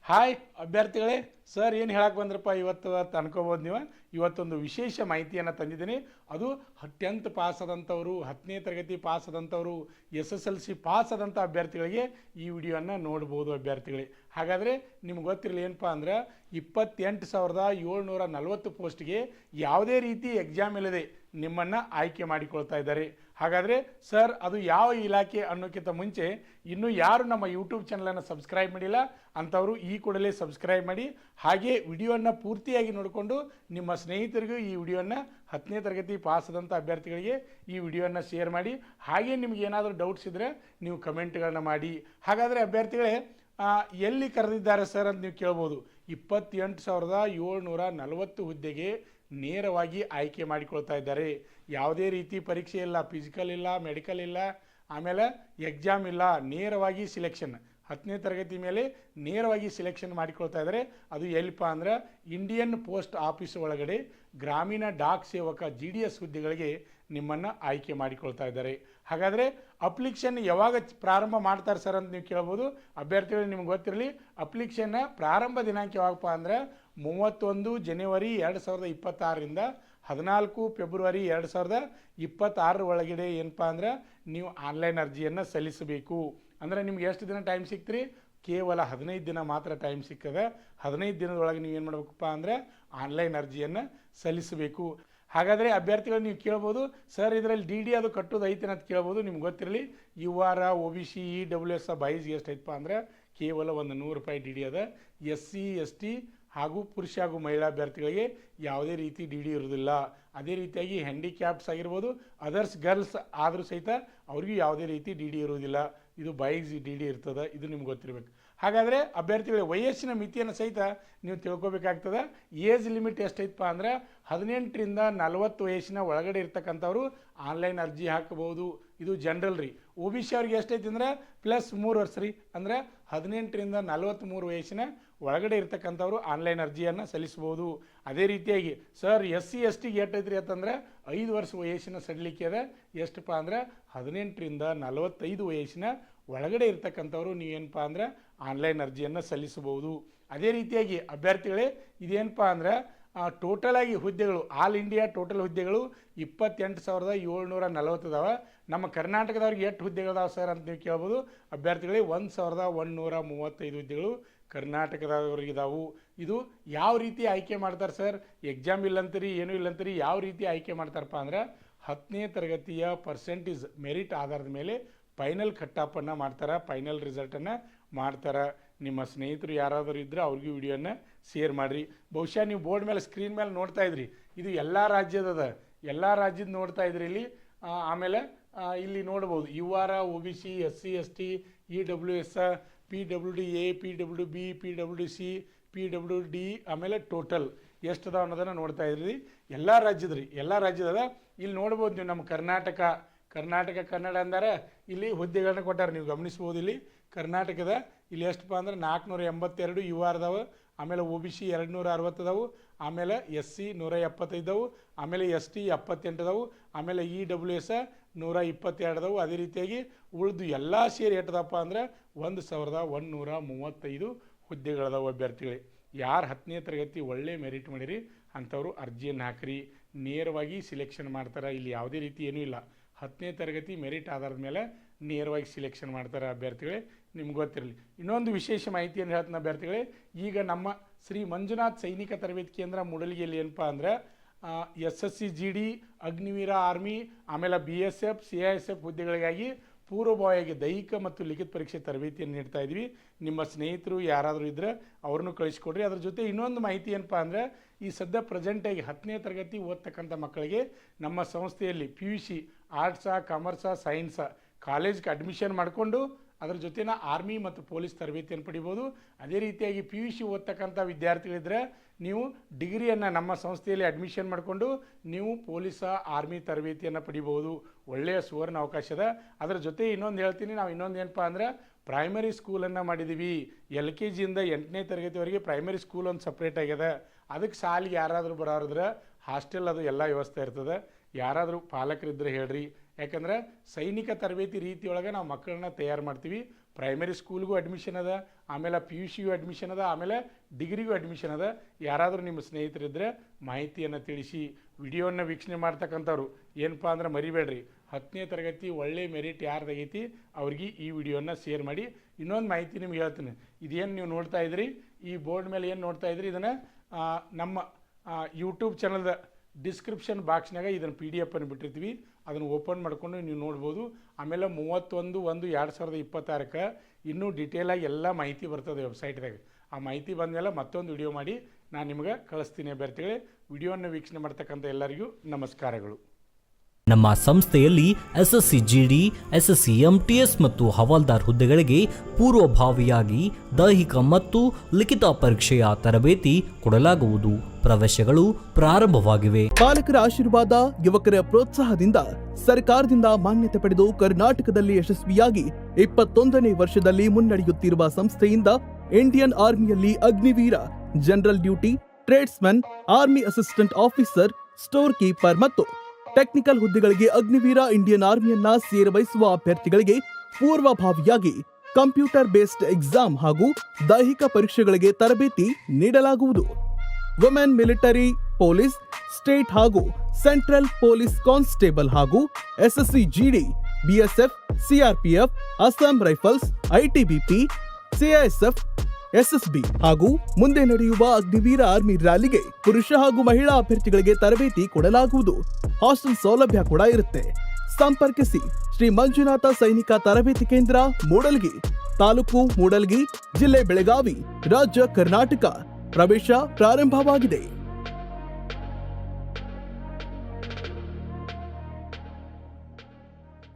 Hi ಅಭ್ಯರ್ಥಿಗಳೇ, sir ಏನು ಹೇಳಕ್ಕೆ ಬಂದ್ರಪ್ಪ ಇವತ್ತು ಅಂತ ಅನ್ಕೋಬೋದು ನೀವು. ಇವತ್ತೊಂದು ವಿಶೇಷ ಮಾಹಿತಿಯನ್ನು ತಂದಿದ್ದೀನಿ. ಅದು 10th ಪಾಸ್ ಆದಂಥವರು, 10ನೇ ತರಗತಿ ಪಾಸ್ ಆದಂಥವರು, SSLC ಪಾಸ್ ಆದಂಥ ಅಭ್ಯರ್ಥಿಗಳಿಗೆ ಈ ವಿಡಿಯೋನ ನೋಡ್ಬೋದು ಅಭ್ಯರ್ಥಿಗಳೇ. ಹಾಗಾದರೆ ನಿಮ್ಗೆ ಗೊತ್ತಿರಲಿ ಏನಪ್ಪ ಅಂದ್ರೆ 28,740 ಪೋಸ್ಟ್ಗೆ ಯಾವುದೇ ರೀತಿ ಎಕ್ಸಾಮ್ ಇಲ್ಲದೆ ನಿಮ್ಮನ್ನು ಆಯ್ಕೆ ಮಾಡಿಕೊಳ್ತಾ ಇದ್ದಾರೆ. ಹಾಗಾದರೆ ಸರ್ ಅದು ಯಾವ ಇಲಾಖೆ ಅನ್ನೋಕ್ಕಿಂತ ಮುಂಚೆ ಇನ್ನೂ ಯಾರು ನಮ್ಮ ಯೂಟ್ಯೂಬ್ ಚಾನಲನ್ನು ಸಬ್ಸ್ಕ್ರೈಬ್ ಮಾಡಿಲ್ಲ ಅಂಥವರು ಈ ಕೂಡಲೇ ಸಬ್ಸ್ಕ್ರೈಬ್ ಮಾಡಿ, ಹಾಗೆ ವಿಡಿಯೋನ ಪೂರ್ತಿಯಾಗಿ ನೋಡಿಕೊಂಡು ನಿಮ್ಮ ಸ್ನೇಹಿತರಿಗೂ ಈ ವಿಡಿಯೋನ 10ನೇ ತರಗತಿ ಪಾಸ್ ಆದಂಥ ಅಭ್ಯರ್ಥಿಗಳಿಗೆ ಈ ವಿಡಿಯೋನ ಶೇರ್ ಮಾಡಿ. ಹಾಗೆ ನಿಮ್ಗೆ ಏನಾದರೂ ಡೌಟ್ಸ್ ಇದ್ದರೆ ನೀವು ಕಮೆಂಟ್ಗಳನ್ನ ಮಾಡಿ. ಹಾಗಾದರೆ ಅಭ್ಯರ್ಥಿಗಳೇ, ಎಲ್ಲಿ ಕರೆದಿದ್ದಾರೆ ಸರ್ ಅಂತ ನೀವು ಕೇಳ್ಬೋದು. 28,740 ಹುದ್ದೆಗೆ ನೇರವಾಗಿ ಆಯ್ಕೆ ಮಾಡಿಕೊಳ್ತಾ ಇದ್ದಾರೆ. ಯಾವುದೇ ರೀತಿ ಪರೀಕ್ಷೆ ಇಲ್ಲ, ಫಿಸಿಕಲ್ ಇಲ್ಲ, ಮೆಡಿಕಲ್ ಇಲ್ಲ, ಆಮೇಲೆ ಎಕ್ಸಾಮ್ ಇಲ್ಲ, ನೇರವಾಗಿ ಸಿಲೆಕ್ಷನ್ 10ನೇ ತರಗತಿ ಮೇಲೆ ನೇರವಾಗಿ ಸಿಲೆಕ್ಷನ್ ಮಾಡಿಕೊಳ್ತಾ ಇದ್ದಾರೆ. ಅದು ಎಲ್ಲಿಪ್ಪ ಅಂದ್ರೆ ಇಂಡಿಯನ್ ಪೋಸ್ಟ್ ಆಫೀಸ್ ಒಳಗಡೆ ಗ್ರಾಮೀಣ ಡಾಕ್ ಸೇವಕ GDS ಹುದ್ದೆಗಳಿಗೆ ನಿಮ್ಮನ್ನು ಆಯ್ಕೆ ಮಾಡಿಕೊಳ್ತಾ ಇದ್ದಾರೆ. ಹಾಗಾದರೆ ಅಪ್ಲಿಕೇಶನ್ ಯಾವಾಗ ಪ್ರಾರಂಭ ಮಾಡ್ತಾರೆ ಸರ್ ಅಂತ ನೀವು ಕೇಳ್ಬೋದು. ಅಭ್ಯರ್ಥಿಗಳು ನಿಮ್ಗೆ ಗೊತ್ತಿರಲಿ, ಅಪ್ಲಿಕೇಶನ್ನ ಪ್ರಾರಂಭ ದಿನಾಂಕ ಯಾವಾಗಪ್ಪ ಅಂದ್ರೆ 31 ಜನವರಿ 2026ರಿಂದ 14 ಫೆಬ್ರವರಿ 2026 ಒಳಗಡೆ ಏನಪ್ಪ ಅಂದ್ರೆ ನೀವು ಆನ್ಲೈನ್ ಅರ್ಜಿಯನ್ನು ಸಲ್ಲಿಸಬೇಕು. ಅಂದರೆ ನಿಮ್ಗೆ ಎಷ್ಟು ದಿನ ಟೈಮ್ ಸಿಕ್ತ್ರಿ? ಕೇವಲ 15 ದಿನ ಮಾತ್ರ ಟೈಮ್ ಸಿಕ್ಕದೆ. 15 ದಿನದೊಳಗೆ ನೀವು ಏನು ಮಾಡಬೇಕಪ್ಪ ಅಂದರೆ ಆನ್ಲೈನ್ ಅರ್ಜಿಯನ್ನು ಸಲ್ಲಿಸಬೇಕು. ಹಾಗಾದರೆ ಅಭ್ಯರ್ಥಿಗಳು ನೀವು ಕೇಳ್ಬೋದು, ಸರ್ ಇದರಲ್ಲಿ DD ಅದು ಕಟ್ಟೋದು ಐತೆ ಅಂತ ಕೇಳ್ಬೋದು. ನಿಮ್ಗೆ ಗೊತ್ತಿರಲಿ, UR OBC EWS ಬಾಯ್ಸ್ಗೆ ಎಷ್ಟು ಐತಪ್ಪ ಅಂದರೆ ಕೇವಲ ಒಂದು 100 ರೂಪಾಯಿ DD ಅದ. SC ST ಹಾಗೂ ಪುರುಷ ಹಾಗೂ ಮಹಿಳಾ ಅಭ್ಯರ್ಥಿಗಳಿಗೆ ಯಾವುದೇ ರೀತಿ DD ಇರೋದಿಲ್ಲ. ಅದೇ ರೀತಿಯಾಗಿ ಹ್ಯಾಂಡಿಕ್ಯಾಪ್ಸ್ ಆಗಿರ್ಬೋದು, ಅದರ್ಸ್ ಗರ್ಲ್ಸ್ ಆದರೂ ಸಹಿತ ಅವ್ರಿಗೂ ಯಾವುದೇ ರೀತಿ DD ಇರೋದಿಲ್ಲ. ಇದು ಬಾಯ್ಸ್ DD ಇರ್ತದೆ, ಇದು ನಿಮ್ಗೆ ಗೊತ್ತಿರಬೇಕು. ಹಾಗಾದರೆ ಅಭ್ಯರ್ಥಿಗಳ ವಯಸ್ಸಿನ ಮಿತಿಯನ್ನು ಸಹಿತ ನೀವು ತಿಳ್ಕೊಬೇಕಾಗ್ತದೆ. ಏಜ್ ಲಿಮಿಟ್ ಎಷ್ಟೈತಪ್ಪ ಅಂದ್ರೆ 18ರಿಂದ 40 ವಯಸ್ಸಿನ ಒಳಗಡೆ ಇರ್ತಕ್ಕಂಥವ್ರು ಆನ್ಲೈನ್ ಅರ್ಜಿ ಹಾಕಬಹುದು. ಇದು ಜನರಲ್ ರೀ. OBC ಅವ್ರಿಗೆ ಎಷ್ಟೈತಿ ಅಂದ್ರೆ +3 ವರ್ಷ ರೀ. ಅಂದರೆ 18ರಿಂದ 43 ವಯಸ್ಸಿನ ಒಳಗಡೆ ಇರ್ತಕ್ಕಂಥವ್ರು ಆನ್ಲೈನ್ ಅರ್ಜಿಯನ್ನು ಸಲ್ಲಿಸ್ಬೋದು. ಅದೇ ರೀತಿಯಾಗಿ ಸರ್ SC STಗೆ ಎಷ್ಟೈತ್ರಿ ಅಂತಂದರೆ 5 ವರ್ಷ ವಯಸ್ಸಿನ ಸಡಿಲಿಕೆ ಅದ. ಎಷ್ಟಪ್ಪ ಅಂದ್ರೆ 18ರಿಂದ 45 ವಯಸ್ಸಿನ ಒಳಗಡೆ ಇರ್ತಕ್ಕಂಥವ್ರು ನೀವೇನಪ್ಪ ಅಂದ್ರೆ ಆನ್ಲೈನ್ ಅರ್ಜಿಯನ್ನು ಸಲ್ಲಿಸಬಹುದು. ಅದೇ ರೀತಿಯಾಗಿ ಅಭ್ಯರ್ಥಿಗಳೇ, ಇದೇನಪ್ಪ ಅಂದ್ರೆ ಟೋಟಲಾಗಿ ಹುದ್ದೆಗಳು, ಆಲ್ ಇಂಡಿಯಾ ಟೋಟಲ್ ಹುದ್ದೆಗಳು 28,740 ಅದಾವೆ. ನಮ್ಮ ಕರ್ನಾಟಕದವ್ರಿಗೆ ಎಷ್ಟು ಹುದ್ದೆಗಳದಾವೆ ಸರ್ ಅಂತ ನೀವು ಕೇಳ್ಬೋದು. ಅಭ್ಯರ್ಥಿಗಳೇ 1,135 ಹುದ್ದೆಗಳು ಕರ್ನಾಟಕದವ್ರಿಗಿದಾವು. ಇದು ಯಾವ ರೀತಿ ಆಯ್ಕೆ ಮಾಡ್ತಾರೆ ಸರ್? ಎಕ್ಸಾಮ್ ಇಲ್ಲಂತೀರಿ, ಏನೂ ಇಲ್ಲಂತೀರಿ, ಯಾವ ರೀತಿ ಆಯ್ಕೆ ಮಾಡ್ತಾರಪ್ಪ ಅಂದ್ರೆ 10ನೇ ತರಗತಿಯ ಪರ್ಸೆಂಟೇಜ್ ಮೆರಿಟ್ ಆಧಾರದ ಮೇಲೆ ಫೈನಲ್ ಕಟ್ಟಾಪನ್ನು ಮಾಡ್ತಾರೆ, ಫೈನಲ್ ರಿಸಲ್ಟನ್ನು ಮಾಡ್ತಾರೆ. ನಿಮ್ಮ ಸ್ನೇಹಿತರು ಯಾರಾದರೂ ಇದ್ದರೆ ಅವ್ರಿಗೂ ವಿಡಿಯೋನ ಶೇರ್ ಮಾಡಿರಿ. ಬಹುಶಃ ನೀವು ಬೋರ್ಡ್ ಮೇಲೆ ಸ್ಕ್ರೀನ್ ಮೇಲೆ ನೋಡ್ತಾ ಇದ್ರಿ, ಇದು ಎಲ್ಲ ರಾಜ್ಯದ, ಎಲ್ಲ ರಾಜ್ಯದ ನೋಡ್ತಾ ಇದ್ರಿ ಇಲ್ಲಿ. ಆಮೇಲೆ ಇಲ್ಲಿ ನೋಡ್ಬೋದು UR OBC SC ST EWS PWD A PWD B PWD C PWD ಆಮೇಲೆ ಟೋಟಲ್ ಎಷ್ಟು ಅದಾವ ಅನ್ನೋದನ್ನು ನೋಡ್ತಾ ಇದ್ರಿ. ಎಲ್ಲ ರಾಜ್ಯದ ರೀ, ಎಲ್ಲ ರಾಜ್ಯದ. ಇಲ್ಲಿ ನೋಡ್ಬೋದು ನೀವು ನಮ್ಮ ಕರ್ನಾಟಕ ಕನ್ನಡ ಅಂದರೆ ಇಲ್ಲಿ ಹುದ್ದೆಗಳನ್ನ ಕೊಟ್ಟಾರೆ, ನೀವು ಗಮನಿಸ್ಬೋದು. ಇಲ್ಲಿ ಕರ್ನಾಟಕದ ಇಲ್ಲಿ ಎಷ್ಟಪ್ಪ ಅಂದ್ರೆ 482 UR ಅದಾವೆ. ಆಮೇಲೆ OBC 260 ಅದಾವು. ಆಮೇಲೆ SC 175 ಅದಾವು. ಆಮೇಲೆ ST 78 ಅದಾವು. ಆಮೇಲೆ EWS 122 ಅದಾವು. ಅದೇ ರೀತಿಯಾಗಿ ಉಳಿದು ಎಲ್ಲ ಸೇರಿ ಎಟ್ಟದಪ್ಪ ಅಂದ್ರೆ 1,135 ಹುದ್ದೆಗಳದಾವು. ಅಭ್ಯರ್ಥಿಗಳೇ, ಯಾರು 10ನೇ ತರಗತಿ ಒಳ್ಳೆ ಮೆರಿಟ್ ಮಾಡಿರಿ ಅಂಥವ್ರು ಅರ್ಜಿಯನ್ನು ಹಾಕಿರಿ, ನೇರವಾಗಿ ಸಿಲೆಕ್ಷನ್ ಮಾಡ್ತಾರೆ. ಇಲ್ಲಿ ಯಾವುದೇ ರೀತಿ ಏನೂ ಇಲ್ಲ. 10ನೇ ತರಗತಿ ಮೆರಿಟ್ ಆಧಾರದ ಮೇಲೆ ನೇರವಾಗಿ ಸಿಲೆಕ್ಷನ್ ಮಾಡ್ತಾರೆ ಅಭ್ಯರ್ಥಿಗಳೇ, ನಿಮ್ಗೆ ಗೊತ್ತಿರಲಿ. ಇನ್ನೊಂದು ವಿಶೇಷ ಮಾಹಿತಿಯನ್ನು ಹೇಳ್ತೀನಿ ಅಭ್ಯರ್ಥಿಗಳೇ. ಈಗ ನಮ್ಮ ಶ್ರೀ ಮಂಜುನಾಥ್ ಸೈನಿಕ ತರಬೇತಿ ಕೇಂದ್ರ ಮೂಡಲಗಿಯಲ್ಲಿ ಏನಪ್ಪ ಅಂದ್ರೆ SSC GD ಅಗ್ನಿವೀರ ಆರ್ಮಿ ಆಮೇಲೆ BSF CISF ಹುದ್ದೆಗಳಿಗಾಗಿ ಪೂರ್ವಭಾವಿಯಾಗಿ ದೈಹಿಕ ಮತ್ತು ಲಿಖಿತ ಪರೀಕ್ಷೆ ತರಬೇತಿಯನ್ನು ನೀಡ್ತಾ ಇದ್ವಿ. ನಿಮ್ಮ ಸ್ನೇಹಿತರು ಯಾರಾದರೂ ಇದ್ದರೆ ಅವ್ರನ್ನೂ ಕಳಿಸ್ಕೊಡ್ರಿ. ಅದ್ರ ಜೊತೆ ಇನ್ನೊಂದು ಮಾಹಿತಿ ಏನಪ್ಪ ಅಂದರೆ, ಈ ಸದ್ಯ ಪ್ರೆಸೆಂಟಾಗಿ 10ನೇ ತರಗತಿ ಓದ್ತಕ್ಕಂಥ ಮಕ್ಕಳಿಗೆ ನಮ್ಮ ಸಂಸ್ಥೆಯಲ್ಲಿ PUC ಆರ್ಟ್ಸ ಕಾಮರ್ಸ ಸೈನ್ಸ ಕಾಲೇಜ್ಗೆ ಅಡ್ಮಿಷನ್ ಮಾಡಿಕೊಂಡು ಅದರ ಜೊತೆನ ಆರ್ಮಿ ಮತ್ತು ಪೊಲೀಸ್ ತರಬೇತಿಯನ್ನು ಪಡಿಬೋದು. ಅದೇ ರೀತಿಯಾಗಿ PUC ಓದ್ತಕ್ಕಂಥ ವಿದ್ಯಾರ್ಥಿಗಳಿದ್ದರೆ ನೀವು ಡಿಗ್ರಿಯನ್ನು ನಮ್ಮ ಸಂಸ್ಥೆಯಲ್ಲಿ ಅಡ್ಮಿಷನ್ ಮಾಡಿಕೊಂಡು ನೀವು ಪೊಲೀಸ ಆರ್ಮಿ ತರಬೇತಿಯನ್ನು ಪಡಿಬೋದು. ಒಳ್ಳೆಯ ಸುವರ್ಣ ಅವಕಾಶದ. ಅದರ ಜೊತೆ ಇನ್ನೊಂದು ಹೇಳ್ತೀನಿ, ನಾವು ಇನ್ನೊಂದು ಏನಪ್ಪ ಅಂದರೆ ಪ್ರೈಮರಿ ಸ್ಕೂಲನ್ನು ಮಾಡಿದ್ದೀವಿ. LKGಯಿಂದ 8ನೇ ತರಗತಿವರೆಗೆ ಪ್ರೈಮರಿ ಸ್ಕೂಲ್ ಒಂದು ಸಪ್ರೇಟ್ ಆಗ್ಯದ. ಅದಕ್ಕೆ ಸಾಲಿಗೆ ಯಾರಾದರೂ ಬರೋರಿದ್ರೆ ಹಾಸ್ಟೆಲ್ ಅದು ಎಲ್ಲ ವ್ಯವಸ್ಥೆ ಇರ್ತದೆ. ಯಾರಾದರೂ ಪಾಲಕರಿದ್ದರೆ ಹೇಳ್ರಿ. ಯಾಕಂದರೆ ಸೈನಿಕ ತರಬೇತಿ ರೀತಿಯೊಳಗೆ ನಾವು ಮಕ್ಕಳನ್ನ ತಯಾರು ಮಾಡ್ತೀವಿ. ಪ್ರೈಮರಿ ಸ್ಕೂಲ್ಗೂ ಅಡ್ಮಿಷನ್ ಅದ, ಆಮೇಲೆ PUCಗೂ ಅಡ್ಮಿಷನ್ ಅದ, ಆಮೇಲೆ ಡಿಗ್ರಿಗೂ ಅಡ್ಮಿಷನ್ ಅದ. ಯಾರಾದರೂ ನಿಮ್ಮ ಸ್ನೇಹಿತರಿದ್ದರೆ ಮಾಹಿತಿಯನ್ನು ತಿಳಿಸಿ. ವಿಡಿಯೋನ ವೀಕ್ಷಣೆ ಮಾಡ್ತಕ್ಕಂಥವ್ರು ಏನಪ್ಪ ಅಂದ್ರೆ ಮರಿಬೇಡ್ರಿ, 10ನೇ ತರಗತಿ ಒಳ್ಳೆ ಮೆರಿಟ್ ಯಾರ್ದಾಗೈತಿ ಅವ್ರಿಗೆ ಈ ವಿಡಿಯೋನ ಶೇರ್ ಮಾಡಿ. ಇನ್ನೊಂದು ಮಾಹಿತಿ ನಿಮ್ಗೆ ಹೇಳ್ತೀನಿ, ಇದೇನು ನೀವು ನೋಡ್ತಾ ಇದ್ರಿ, ಈ ಬೋರ್ಡ್ ಮೇಲೆ ಏನು ನೋಡ್ತಾ ಇದ್ರಿ, ಇದನ್ನು ನಮ್ಮ ಯೂಟ್ಯೂಬ್ ಚಾನಲ್ದ ಡಿಸ್ಕ್ರಿಪ್ಷನ್ ಬಾಕ್ಸ್ನಾಗ ಇದನ್ನು PDF ಅನ್ನು ಬಿಟ್ಟಿರ್ತೀವಿ, ಅದನ್ನು ಓಪನ್ ಮಾಡ್ಕೊಂಡು ನೀವು ನೋಡ್ಬೋದು. ಆಮೇಲೆ 31/1/2026 ಇನ್ನೂ ಡಿಟೇಲಾಗಿ ಎಲ್ಲ ಮಾಹಿತಿ ಬರ್ತದೆ ವೆಬ್ಸೈಟ್ದಾಗ. ಆ ಮಾಹಿತಿ ಬಂದಮೇಲೆ ಮತ್ತೊಂದು ವಿಡಿಯೋ ಮಾಡಿ ನಾನು ನಿಮಗೆ ಕಳಿಸ್ತೀನಿ ಅಭ್ಯರ್ಥಿಗಳೇ. ವಿಡಿಯೋನ ವೀಕ್ಷಣೆ ಮಾಡ್ತಕ್ಕಂಥ ಎಲ್ಲರಿಗೂ ನಮಸ್ಕಾರಗಳು. ನಮ್ಮ ಸಂಸ್ಥೆಯಲ್ಲಿ SSC GD, SSC MTS ಮತ್ತು ಹವಾಲ್ದಾರ್ ಹುದ್ದೆಗಳಿಗೆ ಪೂರ್ವಭಾವಿಯಾಗಿ ದೈಹಿಕ ಮತ್ತು ಲಿಖಿತ ಪರೀಕ್ಷೆಯ ತರಬೇತಿ ಕೊಡಲಾಗುವುದು. ಪ್ರವೇಶಗಳು ಪ್ರಾರಂಭವಾಗಿವೆ. ಪಾಲಕರ ಆಶೀರ್ವಾದ, ಯುವಕರ ಪ್ರೋತ್ಸಾಹದಿಂದ ಸರ್ಕಾರದಿಂದ ಮಾನ್ಯತೆ ಪಡೆದು ಕರ್ನಾಟಕದಲ್ಲಿ ಯಶಸ್ವಿಯಾಗಿ 21ನೇ ವರ್ಷದಲ್ಲಿ ಮುನ್ನಡೆಯುತ್ತಿರುವ ಸಂಸ್ಥೆಯಿಂದ ಇಂಡಿಯನ್ ಆರ್ಮಿಯಲ್ಲಿ Agniveer, general duty, tradesman, army assistant officer, storekeeper ಮತ್ತು ಟೆಕ್ನಿಕಲ್ ಹುದ್ದೆಗಳಿಗೆ ಅಗ್ನಿವೀರ ಇಂಡಿಯನ್ ಆರ್ಮಿಯನ್ನ ಸೇರಬಯಸುವ ಅಭ್ಯರ್ಥಿಗಳಿಗೆ ಪೂರ್ವಭಾವಿಯಾಗಿ ಕಂಪ್ಯೂಟರ್ ಬೇಸ್ಡ್ ಎಕ್ಸಾಮ್ ಹಾಗೂ ದೈಹಿಕ ಪರೀಕ್ಷೆಗಳಿಗೆ ತರಬೇತಿ ನೀಡಲಾಗುವುದು. ವುಮೆನ್ ಮಿಲಿಟರಿ, ಪೊಲೀಸ್, ಸ್ಟೇಟ್ ಹಾಗೂ ಸೆಂಟ್ರಲ್ ಪೊಲೀಸ್ ಕಾನ್ಸ್ಟೇಬಲ್ ಹಾಗೂ SSC GD, BSF, CRPF, Assam rifles, ITBP, CISF, SSB ಹಾಗೂ ಮುಂದೆ ನಡೆಯುವ ಅಗ್ನಿವೀರ ಆರ್ಮಿ ರ್ಯಾಲಿಗೆ ಪುರುಷ ಹಾಗೂ ಮಹಿಳಾ ಅಭ್ಯರ್ಥಿಗಳಿಗೆ ತರಬೇತಿ ಕೊಡಲಾಗುವುದು. ಹಾಸ್ಟೆಲ್ ಸೌಲಭ್ಯ ಕೂಡ ಇರುತ್ತೆ. ಸಂಪರ್ಕಿಸಿ ಶ್ರೀ ಮಂಜುನಾಥ ಸೈನಿಕ ತರಬೇತಿ ಕೇಂದ್ರ, ಮೂಡಲ್ಗಿ, ತಾಲೂಕು ಮೂಡಲ್ಗಿ, ಜಿಲ್ಲೆ ಬೆಳಗಾವಿ, ರಾಜ್ಯ ಕರ್ನಾಟಕ. ಪ್ರವೇಶ ಪ್ರಾರಂಭವಾಗಿದೆ.